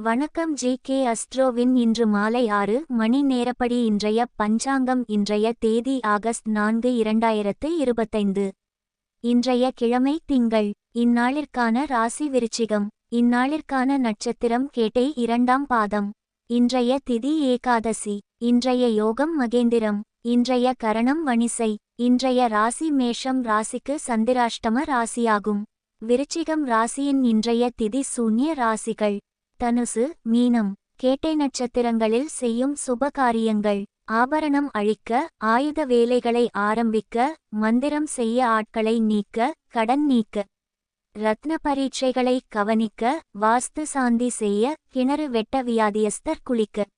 வணக்கம் ஜி.கே. அஸ்ட்ரோவின் இன்று மாலை 6 மணி நேரப்படி இன்றைய பஞ்சாங்கம். இன்றைய தேதி ஆகஸ்ட் 4 2025. இன்றைய கிழமை திங்கள். இந்நாளிற்கான ராசி விருச்சிகம். இந்நாளிற்கான நட்சத்திரம் கேட்டை 2ஆம் பாதம். இன்றைய திதி ஏகாதசி. இன்றைய யோகம் மகேந்திரம். இன்றைய கரணம் வணிசை. இன்றைய ராசி மேஷம் ராசிக்கு சந்திராஷ்டம ராசியாகும். விருச்சிகம் ராசியின் இன்றைய திதி சூன்ய ராசிகள் தனுசு, மீனம். கேட்டை நட்சத்திரங்களில் செய்யும் சுபகாரியங்கள்: ஆபரணம் அழிக்க, ஆயுத வேலைகளை ஆரம்பிக்க, மந்திரம் செய்ய, ஆட்களை நீக்க, கடன் நீக்க, ரத்ன பரீட்சைகளை கவனிக்க, வாஸ்து சாந்தி செய்ய, கிணறு வெட்ட, வியாதியஸ்தர் குளிக்க.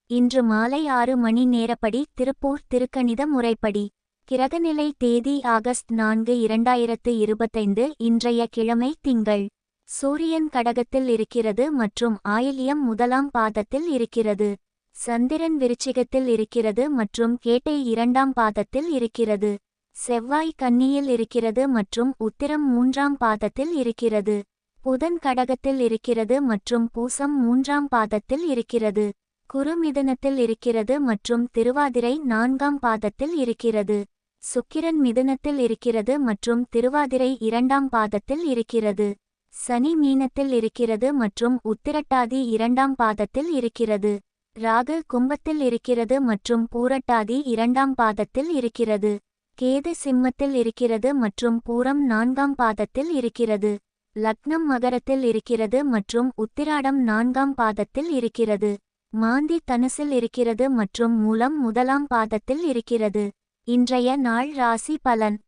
இன்று மாலை 6 மணி நேரப்படி திருப்பூர் திருக்கணித முறைப்படி. கிரகநிலை தேதி ஆகஸ்ட் 4 2025. இன்றைய கிழமை திங்கள். சூரியன் கடகத்தில் இருக்கிறது மற்றும் ஆயில்யம் 1ஆம் பாதத்தில் இருக்கிறது. சந்திரன் விருச்சிகத்தில் இருக்கிறது மற்றும் கேட்டை 2ஆம் பாதத்தில் இருக்கிறது. செவ்வாய் கன்னியில் இருக்கிறது மற்றும் உத்திரம் 3ஆம் பாதத்தில் இருக்கிறது. புதன் கடகத்தில் இருக்கிறது மற்றும் பூசம் 3ஆம் பாதத்தில் இருக்கிறது. குரு மிதுனத்தில் இருக்கிறது மற்றும் திருவாதிரை 4ஆம் பாதத்தில் இருக்கிறது. சுக்கிரன் மிதுனத்தில் இருக்கிறது மற்றும் திருவாதிரை 2ஆம் பாதத்தில் இருக்கிறது. சனி மீனத்தில் இருக்கிறது மற்றும் உத்திரட்டாதி 2ஆம் பாதத்தில் இருக்கிறது. ராகு கும்பத்தில் இருக்கிறது மற்றும் பூரட்டாதி 2ஆம் பாதத்தில் இருக்கிறது. கேது சிம்மத்தில் இருக்கிறது மற்றும் பூரம் 4ஆம் பாதத்தில் இருக்கிறது. லக்னம் மகரத்தில் இருக்கிறது மற்றும் உத்திராடம் 4ஆம் பாதத்தில் இருக்கிறது. மாந்தி தனுசில் இருக்கிறது மற்றும் மூலம் 1ஆம் பாதத்தில் இருக்கிறது. இன்றைய நாள் ராசி பலன்.